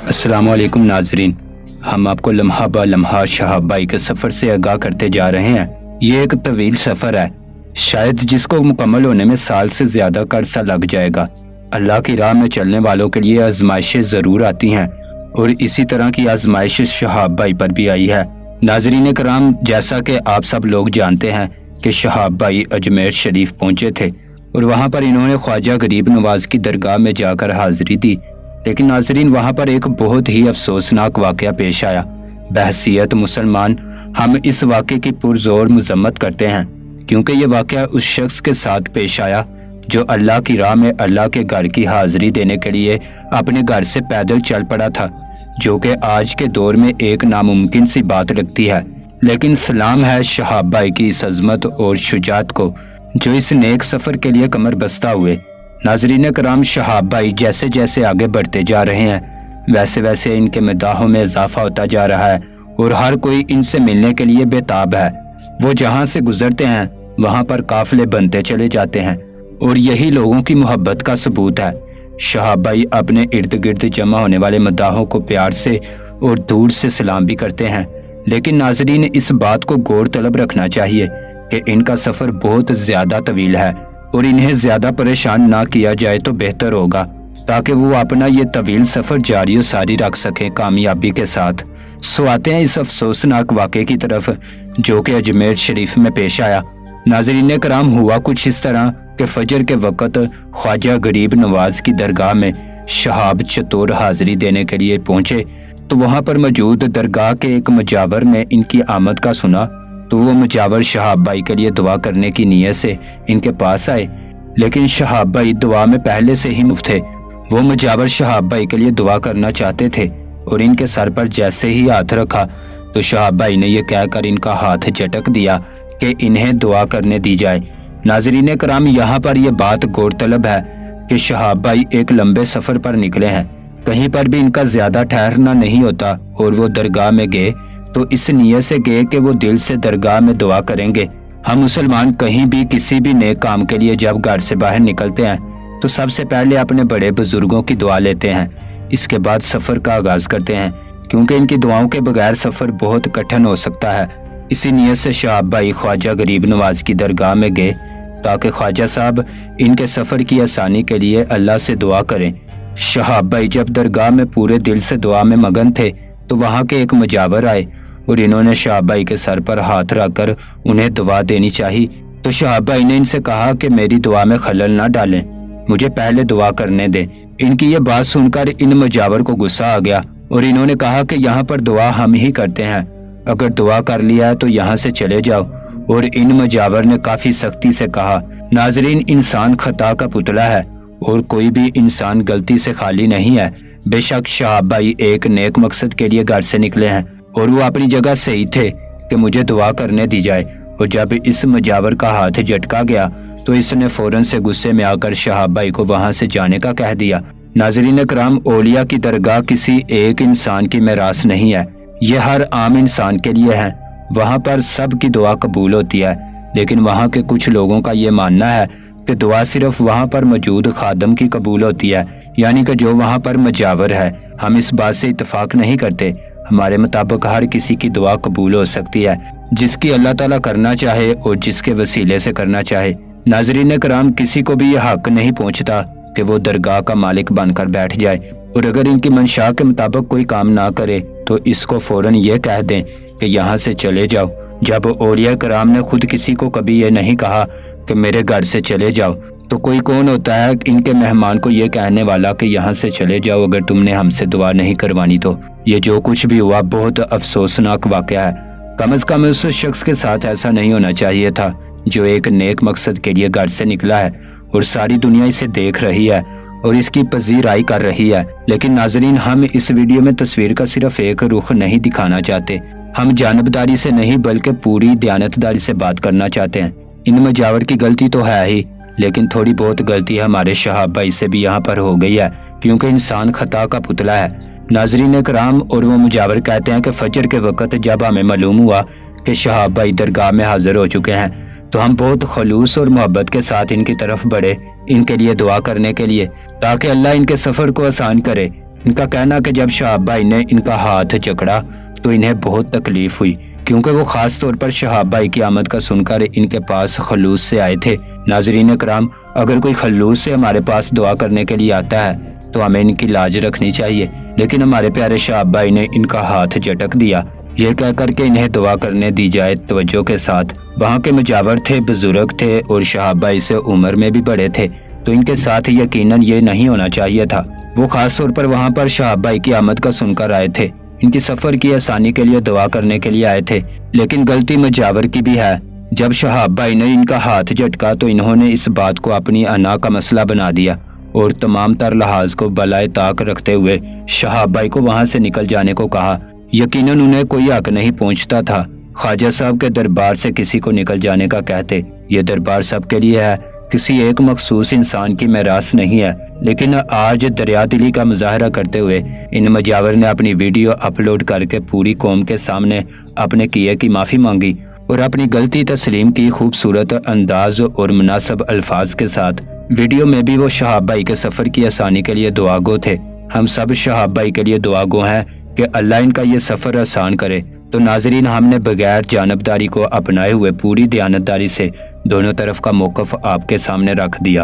السلام علیکم ناظرین، ہم آپ کو لمحہ با لمحہ شہاب بھائی کے سفر سے آگاہ کرتے جا رہے ہیں۔ یہ ایک طویل سفر ہے، شاید جس کو مکمل ہونے میں سال سے زیادہ کا عرصہ لگ جائے گا۔ اللہ کی راہ میں چلنے والوں کے لیے آزمائشیں ضرور آتی ہیں، اور اسی طرح کی آزمائش شہاب بھائی پر بھی آئی ہے۔ ناظرین کرام، جیسا کہ آپ سب لوگ جانتے ہیں کہ شہاب بھائی اجمیر شریف پہنچے تھے اور وہاں پر انہوں نے خواجہ غریب نواز کی درگاہ میں جا کر حاضری دی، لیکن ناظرین وہاں پر ایک بہت ہی افسوسناک واقعہ پیش آیا۔ بحیثیت مسلمان ہم اس واقعے کی پرزور مذمت کرتے ہیں، کیونکہ یہ واقعہ اس شخص کے ساتھ پیش آیا جو اللہ کی راہ میں اللہ کے گھر کی حاضری دینے کے لیے اپنے گھر سے پیدل چل پڑا تھا، جو کہ آج کے دور میں ایک ناممکن سی بات لگتی ہے۔ لیکن سلام ہے شہاب بھائی کی اس عظمت اور شجاعت کو جو اس نیک سفر کے لیے کمر بستہ ہوئے۔ ناظرین کرام، شہاب بھائی جیسے جیسے آگے بڑھتے جا رہے ہیں ویسے ویسے ان کے مداحوں میں اضافہ ہوتا جا رہا ہے، اور ہر کوئی ان سے ملنے کے لیے بے تاب ہے۔ وہ جہاں سے گزرتے ہیں وہاں پر قافلے بنتے چلے جاتے ہیں، اور یہی لوگوں کی محبت کا ثبوت ہے۔ شہاب بھائی اپنے ارد گرد جمع ہونے والے مداحوں کو پیار سے اور دور سے سلام بھی کرتے ہیں، لیکن ناظرین اس بات کو غور طلب رکھنا چاہیے کہ ان کا سفر بہت زیادہ طویل ہے، اور انہیں زیادہ پریشان نہ کیا جائے تو بہتر ہوگا، تاکہ وہ اپنا یہ طویل سفر جاری و ساری رکھ سکیں کامیابی کے ساتھ۔ سو آتے ہیں اس افسوسناک واقعے کی طرف جو کہ اجمیر شریف میں پیش آیا۔ ناظرین کرام، ہوا کچھ اس طرح کہ فجر کے وقت خواجہ غریب نواز کی درگاہ میں شہاب چتور حاضری دینے کے لیے پہنچے، تو وہاں پر موجود درگاہ کے ایک مجاور نے ان کی آمد کا سنا، تو وہ مجاور شہاب بھائی کے لیے دعا کرنے کی نیت سے ان کے پاس آئے، لیکن شہاب بھائی دعا میں پہلے سے ہی مفت تھے۔ وہ مجاور شہاب بھائی کے لیے دعا کرنا چاہتے تھے، اور ان کے سر پر جیسے ہی ہاتھ رکھا تو شہاب بھائی نے یہ کہہ کر ان کا ہاتھ جھٹک دیا کہ انہیں دعا کرنے دی جائے۔ ناظرین کرام، یہاں پر یہ بات غور طلب ہے کہ شہاب بھائی ایک لمبے سفر پر نکلے ہیں، کہیں پر بھی ان کا زیادہ ٹھہرنا نہیں ہوتا، اور وہ درگاہ میں گئے تو اس نیت سے گئے کہ وہ دل سے درگاہ میں دعا کریں گے۔ ہم مسلمان کہیں بھی کسی بھی نیک کام کے لیے جب گھر سے باہر نکلتے ہیں تو سب سے پہلے اپنے بڑے بزرگوں کی دعا لیتے ہیں، اس کے بعد سفر کا آغاز کرتے ہیں، کیونکہ ان کی دعاؤں کے بغیر سفر بہت کٹھن ہو سکتا ہے۔ اسی نیت سے شہاب بھائی خواجہ غریب نواز کی درگاہ میں گئے تاکہ خواجہ صاحب ان کے سفر کی آسانی کے لیے اللہ سے دعا کریں۔ شہاب بھائی جب درگاہ میں پورے دل سے دعا میں مگن تھے تو وہاں کے ایک مجاور آئے، اور انہوں نے شہاب بھائی کے سر پر ہاتھ رکھ کر انہیں دعا دینی چاہی، تو شہاب بھائی نے ان سے کہا کہ میری دعا میں خلل نہ ڈالیں، مجھے پہلے دعا کرنے دیں۔ ان کی یہ بات سن کر ان مجاور کو غصہ آ گیا، اور انہوں نے کہا کہ یہاں پر دعا ہم ہی کرتے ہیں، اگر دعا کر لیا ہے تو یہاں سے چلے جاؤ، اور ان مجاور نے کافی سختی سے کہا۔ ناظرین، انسان خطا کا پتلا ہے، اور کوئی بھی انسان غلطی سے خالی نہیں ہے۔ بے شک شہاب بھائی ایک نیک مقصد کے لیے گھر سے نکلے ہیں، اور وہ اپنی جگہ صحیح تھے کہ مجھے دعا کرنے دی جائے، اور جب اس مجاور کا ہاتھ جھٹکا گیا تو اس نے فوراً سے غصے میں آ کر شہاب بھائی کو وہاں سے جانے کا کہہ دیا۔ ناظرین کرام، اولیاء کی درگاہ کسی ایک انسان کی میراث نہیں ہے، یہ ہر عام انسان کے لیے ہے، وہاں پر سب کی دعا قبول ہوتی ہے، لیکن وہاں کے کچھ لوگوں کا یہ ماننا ہے کہ دعا صرف وہاں پر موجود خادم کی قبول ہوتی ہے، یعنی کہ جو وہاں پر مجاور ہے۔ ہم اس بات سے اتفاق نہیں کرتے، ہمارے مطابق ہر کسی کی دعا قبول ہو سکتی ہے، جس کی اللہ تعالیٰ کرنا چاہے اور جس کے وسیلے سے کرنا چاہے۔ ناظرین کرام، کسی کو بھی یہ حق نہیں پہنچتا کہ وہ درگاہ کا مالک بن کر بیٹھ جائے، اور اگر ان کی منشا کے مطابق کوئی کام نہ کرے تو اس کو فوراً یہ کہہ دیں کہ یہاں سے چلے جاؤ۔ جب اولیاء کرام نے خود کسی کو کبھی یہ نہیں کہا کہ میرے گھر سے چلے جاؤ، تو کوئی کون ہوتا ہے ان کے مہمان کو یہ کہنے والا کہ یہاں سے چلے جاؤ اگر تم نے ہم سے دعا نہیں کروانی تو؟ یہ جو کچھ بھی ہوا بہت افسوسناک واقعہ ہے، کم از کم اس شخص کے ساتھ ایسا نہیں ہونا چاہیے تھا جو ایک نیک مقصد کے لیے گھر سے نکلا ہے، اور ساری دنیا اسے دیکھ رہی ہے اور اس کی پذیرائی کر رہی ہے۔ لیکن ناظرین، ہم اس ویڈیو میں تصویر کا صرف ایک رخ نہیں دکھانا چاہتے، ہم جانبداری سے نہیں بلکہ پوری دیانتداری سے بات کرنا چاہتے ہیں۔ ان مجاور کی غلطی تو ہے ہی، لیکن تھوڑی بہت غلطی ہمارے شہاب بھائی سے بھی یہاں پر ہو گئی ہے، کیونکہ انسان خطا کا پتلا ہے۔ ناظرین کرام، اور وہ مجاور کہتے ہیں کہ فجر کے وقت جب ہمیں معلوم ہوا کہ شہاب بھائی درگاہ میں حاضر ہو چکے ہیں، تو ہم بہت خلوص اور محبت کے ساتھ ان کی طرف بڑھے، ان کے لیے دعا کرنے کے لیے، تاکہ اللہ ان کے سفر کو آسان کرے۔ ان کا کہنا کہ جب شہاب بھائی نے ان کا ہاتھ جکڑا تو انہیں بہت تکلیف ہوئی، کیونکہ وہ خاص طور پر شہاب بھائی کی آمد کا سن کر ان کے پاس خلوص سے آئے تھے۔ ناظرین اکرام، اگر کوئی خلوص سے ہمارے پاس دعا کرنے کے لیے آتا ہے تو ہمیں ان کی لاج رکھنی چاہیے، لیکن ہمارے پیارے شہاب بھائی نے ان کا ہاتھ جھٹک دیا۔ یہ کہہ کر کہ انہیں دعا کرنے دی جائے توجہ کے ساتھ۔ وہاں کے مجاور تھے، بزرگ تھے اور شہاب بھائی سے عمر میں بھی بڑے تھے، تو ان کے ساتھ یقیناً یہ نہیں ہونا چاہیے تھا۔ وہ خاص طور پر وہاں پر شہاب بھائی کی آمد کا سن کر آئے تھے، ان کی سفر کی آسانی کے لیے دعا کرنے کے لیے آئے تھے، لیکن غلطی مجاور کی بھی ہے۔ جب شہاب بھائی نے ان کا ہاتھ جھٹکا تو انہوں نے اس بات کو اپنی انا کا مسئلہ بنا دیا اور تمام تر لحاظ کو بالائے طاق رکھتے ہوئے شہاب بھائی کو وہاں سے نکل جانے کو کہا۔ یقیناً انہیں کوئی حق نہیں پہنچتا تھا خواجہ صاحب کے دربار سے کسی کو نکل جانے کا کہتے۔ یہ دربار سب کے لیے ہے، کسی ایک مخصوص انسان کی میراث نہیں ہے۔ لیکن آج دریا دلی کا مظاہرہ کرتے ہوئے ان مجاور نے اپنی ویڈیو اپلوڈ کر کے پوری قوم کے سامنے اپنے کیے کی معافی مانگی اور اپنی غلطی تسلیم کی، خوبصورت انداز اور مناسب الفاظ کے ساتھ۔ ویڈیو میں بھی وہ شہاب بھائی کے سفر کی آسانی کے لیے دعا گو تھے۔ ہم سب شہاب بھائی کے لیے دعا گو ہیں کہ اللہ ان کا یہ سفر آسان کرے۔ تو ناظرین، ہم نے بغیر جانبداری کو اپنائے ہوئے پوری دیانتداری سے دونوں طرف کا موقف آپ کے سامنے رکھ دیا۔